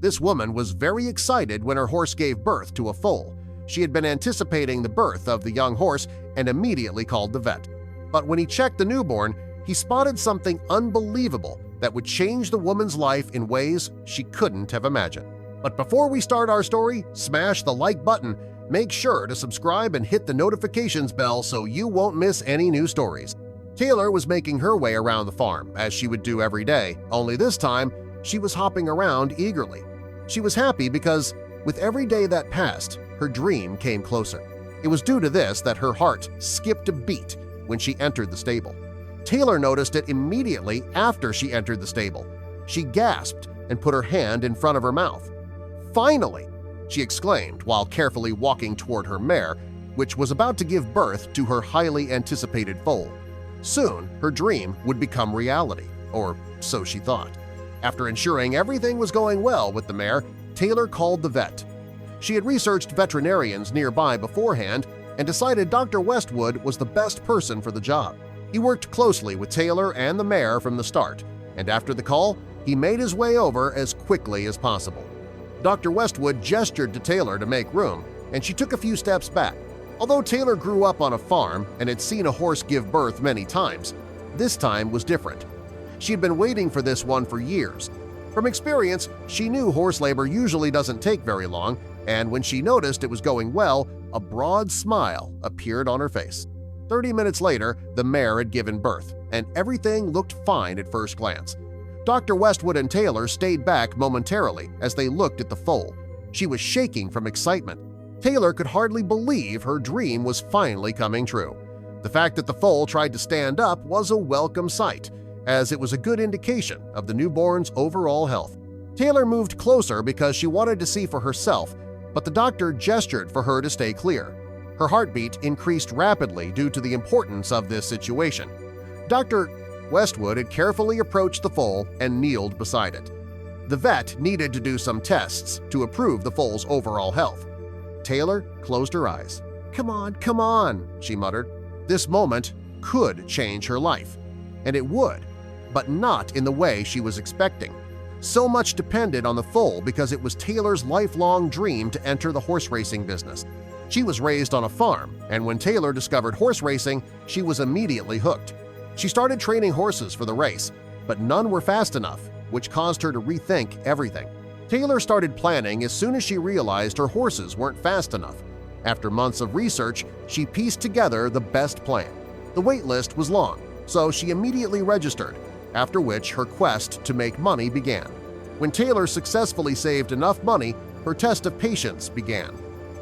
This woman was very excited when her horse gave birth to a foal. She had been anticipating the birth of the young horse and immediately called the vet. But when he checked the newborn, he spotted something unbelievable that would change the woman's life in ways she couldn't have imagined. But before we start our story, smash the like button, make sure to subscribe and hit the notifications bell so you won't miss any new stories. Taylor was making her way around the farm, as she would do every day, only this time she was hopping around eagerly. She was happy because, with every day that passed, her dream came closer. It was due to this that her heart skipped a beat when she entered the stable. Taylor noticed it immediately after she entered the stable. She gasped and put her hand in front of her mouth. "Finally!" she exclaimed while carefully walking toward her mare, which was about to give birth to her highly anticipated foal. Soon, her dream would become reality, or so she thought. After ensuring everything was going well with the mare, Taylor called the vet. She had researched veterinarians nearby beforehand and decided Dr. Westwood was the best person for the job. He worked closely with Taylor and the mare from the start, and after the call, he made his way over as quickly as possible. Dr. Westwood gestured to Taylor to make room, and she took a few steps back. Although Taylor grew up on a farm and had seen a horse give birth many times, this time was different. She had been waiting for this one for years. From experience, she knew horse labor usually doesn't take very long, and when she noticed it was going well, a broad smile appeared on her face. 30 minutes later, the mare had given birth, and everything looked fine at first glance. Dr. Westwood and Taylor stayed back momentarily as they looked at the foal. She was shaking from excitement. Taylor could hardly believe her dream was finally coming true. The fact that the foal tried to stand up was a welcome sight, as it was a good indication of the newborn's overall health. Taylor moved closer because she wanted to see for herself, but the doctor gestured for her to stay clear. Her heartbeat increased rapidly due to the importance of this situation. Dr. Westwood had carefully approached the foal and kneeled beside it. The vet needed to do some tests to approve the foal's overall health. Taylor closed her eyes. Come on," she muttered. This moment could change her life. And it would, but not in the way she was expecting. So much depended on the foal because it was Taylor's lifelong dream to enter the horse racing business. She was raised on a farm, and when Taylor discovered horse racing, she was immediately hooked. She started training horses for the race, but none were fast enough, which caused her to rethink everything. Taylor started planning as soon as she realized her horses weren't fast enough. After months of research, she pieced together the best plan. The wait list was long, so she immediately registered, after which her quest to make money began. When Taylor successfully saved enough money, her test of patience began.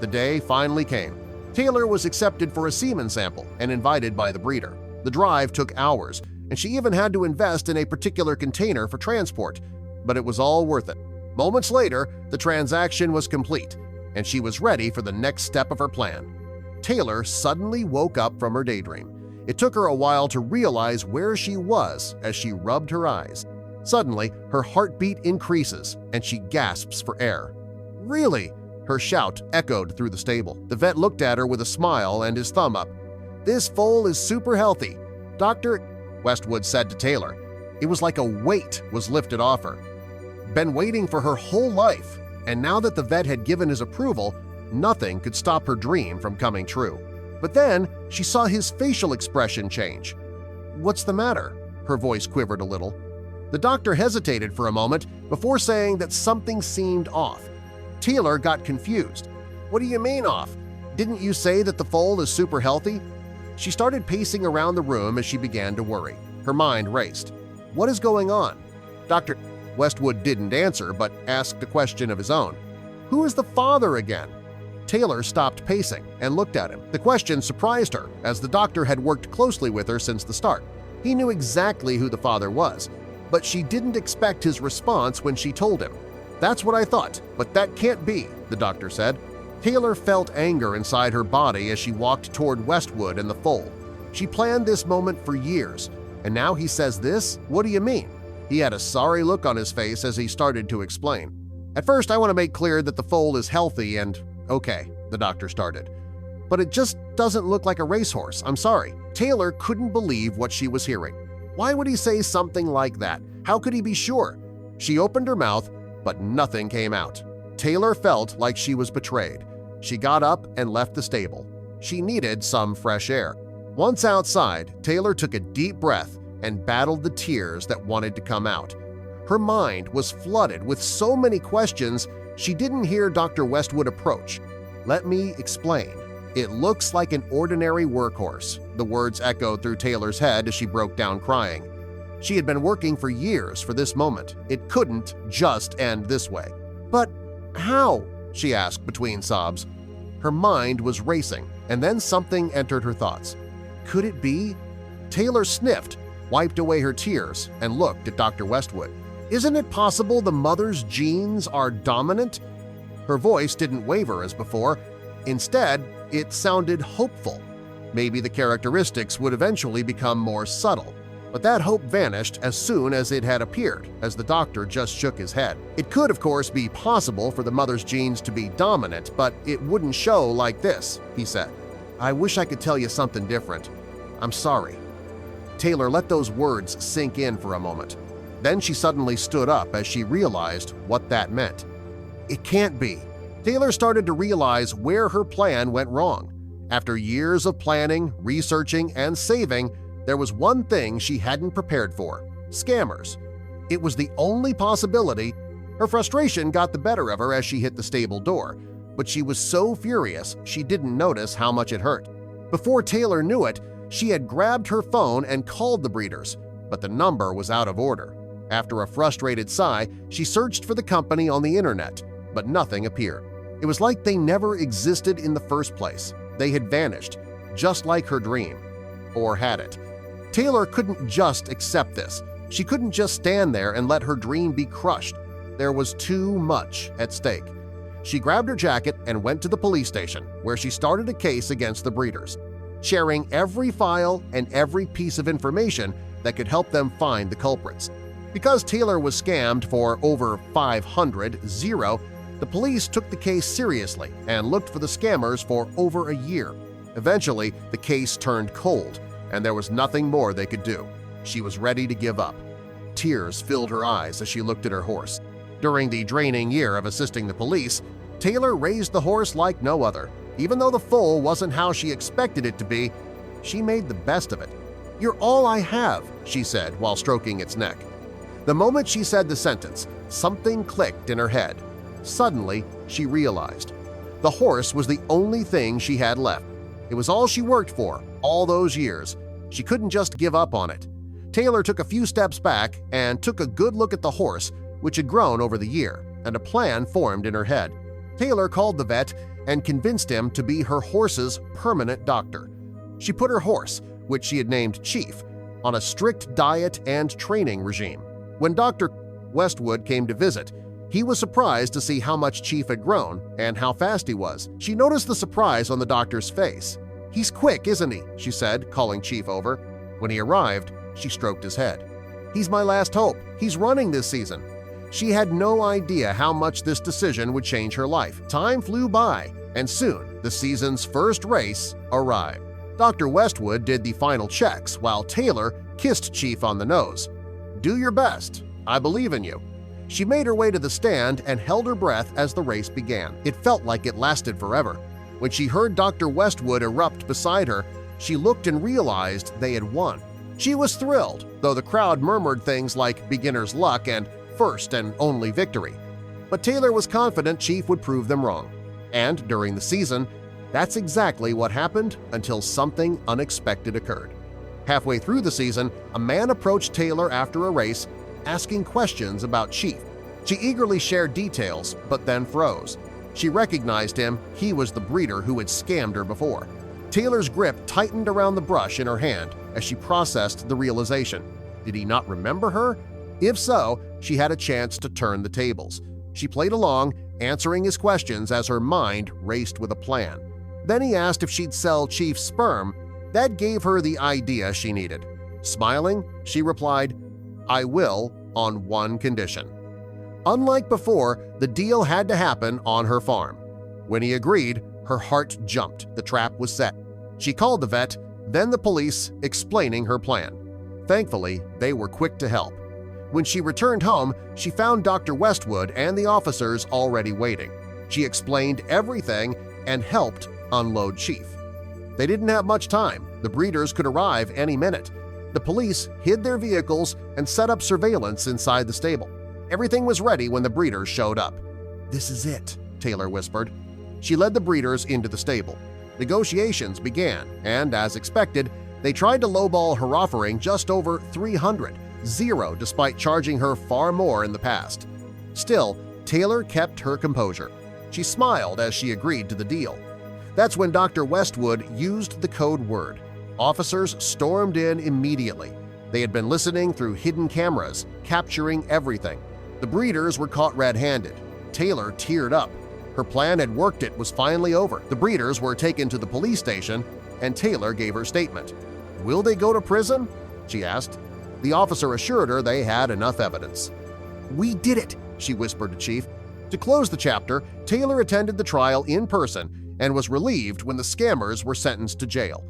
The day finally came. Taylor was accepted for a semen sample and invited by the breeder. The drive took hours, and she even had to invest in a particular container for transport, but it was all worth it. Moments later, the transaction was complete, and she was ready for the next step of her plan. Taylor suddenly woke up from her daydream. It took her a while to realize where she was as she rubbed her eyes. Suddenly, her heartbeat increases, and she gasps for air. "Really?" Her shout echoed through the stable. The vet looked at her with a smile and his thumb up. "This foal is super healthy," Dr. Westwood said to Taylor. It was like a weight was lifted off her. Been waiting for her whole life, and now that the vet had given his approval, nothing could stop her dream from coming true. But then she saw his facial expression change. "What's the matter?" Her voice quivered a little. The doctor hesitated for a moment before saying that something seemed off. Taylor got confused. "What do you mean off? Didn't you say that the foal is super healthy?" She started pacing around the room as she began to worry. Her mind raced. "What is going on?" Dr. Westwood didn't answer but asked a question of his own. "Who is the father again?" Taylor stopped pacing and looked at him. The question surprised her, as the doctor had worked closely with her since the start. He knew exactly who the father was, but she didn't expect his response when she told him. "That's what I thought, but that can't be," the doctor said. Taylor felt anger inside her body as she walked toward Westwood and the foal. She planned this moment for years, and now he says this? What do you mean? He had a sorry look on his face as he started to explain. "At first, I want to make clear that the foal is healthy and okay," the doctor started. "But it just doesn't look like a racehorse, I'm sorry." Taylor couldn't believe what she was hearing. Why would he say something like that? How could he be sure? She opened her mouth, but nothing came out. Taylor felt like she was betrayed. She got up and left the stable. She needed some fresh air. Once outside, Taylor took a deep breath and battled the tears that wanted to come out. Her mind was flooded with so many questions she didn't hear Dr. Westwood approach. "Let me explain. It looks like an ordinary workhorse," the words echoed through Taylor's head as she broke down crying. She had been working for years for this moment. It couldn't just end this way. "But how?" she asked between sobs. Her mind was racing, and then something entered her thoughts. Could it be? Taylor sniffed, wiped away her tears, and looked at Dr. Westwood. "Isn't it possible the mother's genes are dominant?" Her voice didn't waver as before. Instead, it sounded hopeful. Maybe the characteristics would eventually become more subtle. But that hope vanished as soon as it had appeared, as the doctor just shook his head. It could, of course, be possible for the mother's genes to be dominant, but it wouldn't show like this, he said. "I wish I could tell you something different. I'm sorry." Taylor let those words sink in for a moment. Then she suddenly stood up as she realized what that meant. It can't be. Taylor started to realize where her plan went wrong. After years of planning, researching, and saving, there was one thing she hadn't prepared for – scammers. It was the only possibility. Her frustration got the better of her as she hit the stable door, but she was so furious she didn't notice how much it hurt. Before Taylor knew it, she had grabbed her phone and called the breeders, but the number was out of order. After a frustrated sigh, she searched for the company on the internet, but nothing appeared. It was like they never existed in the first place. They had vanished, just like her dream. Or had it? Taylor couldn't just accept this. She couldn't just stand there and let her dream be crushed. There was too much at stake. She grabbed her jacket and went to the police station, where she started a case against the breeders, sharing every file and every piece of information that could help them find the culprits. Because Taylor was scammed for over $500, the police took the case seriously and looked for the scammers for over a year. Eventually, the case turned cold, and there was nothing more they could do. She was ready to give up. Tears filled her eyes as she looked at her horse. During the draining year of assisting the police, Taylor raised the horse like no other. Even though the foal wasn't how she expected it to be, she made the best of it. "You're all I have," she said while stroking its neck. The moment she said the sentence, something clicked in her head. Suddenly, she realized. The horse was the only thing she had left. It was all she worked for, all those years. She couldn't just give up on it. Taylor took a few steps back and took a good look at the horse, which had grown over the year, and a plan formed in her head. Taylor called the vet and convinced him to be her horse's permanent doctor. She put her horse, which she had named Chief, on a strict diet and training regime. When Dr. Westwood came to visit, he was surprised to see how much Chief had grown and how fast he was. She noticed the surprise on the doctor's face. "He's quick, isn't he?" she said, calling Chief over. When he arrived, she stroked his head. "He's my last hope. He's running this season." She had no idea how much this decision would change her life. Time flew by, and soon the season's first race arrived. Dr. Westwood did the final checks while Taylor kissed Chief on the nose. "Do your best. I believe in you." She made her way to the stand and held her breath as the race began. It felt like it lasted forever. When she heard Dr. Westwood erupt beside her, she looked and realized they had won. She was thrilled, though the crowd murmured things like beginner's luck and first and only victory. But Taylor was confident Chief would prove them wrong. And during the season, that's exactly what happened until something unexpected occurred. Halfway through the season, a man approached Taylor after a race, asking questions about Chief. She eagerly shared details, but then froze. She recognized him. He was the breeder who had scammed her before. Taylor's grip tightened around the brush in her hand as she processed the realization. Did he not remember her? If so, she had a chance to turn the tables. She played along, answering his questions as her mind raced with a plan. Then he asked if she'd sell Chief's sperm. That gave her the idea she needed. Smiling, she replied, "I will, on one condition." Unlike before, the deal had to happen on her farm. When he agreed, her heart jumped. The trap was set. She called the vet, then the police, explaining her plan. Thankfully, they were quick to help. When she returned home, she found Dr. Westwood and the officers already waiting. She explained everything and helped unload Chief. They didn't have much time. The breeders could arrive any minute. The police hid their vehicles and set up surveillance inside the stable. Everything was ready when the breeders showed up. "This is it," Taylor whispered. She led the breeders into the stable. Negotiations began, and as expected, they tried to lowball her offering just over $300, zero despite charging her far more in the past. Still, Taylor kept her composure. She smiled as she agreed to the deal. That's when Dr. Westwood used the code word. Officers stormed in immediately. They had been listening through hidden cameras, capturing everything. The breeders were caught red-handed. Taylor teared up. Her plan had worked. It was finally over. The breeders were taken to the police station, and Taylor gave her statement. "Will they go to prison?" she asked. The officer assured her they had enough evidence. "We did it," she whispered to Chief. To close the chapter, Taylor attended the trial in person and was relieved when the scammers were sentenced to jail.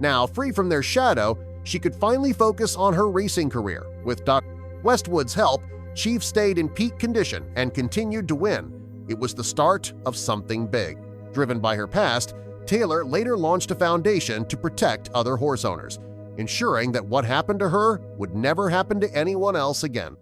Now, free from their shadow, she could finally focus on her racing career. With Dr. Westwood's help, Chief stayed in peak condition and continued to win. It was the start of something big. Driven by her past, Taylor later launched a foundation to protect other horse owners, ensuring that what happened to her would never happen to anyone else again.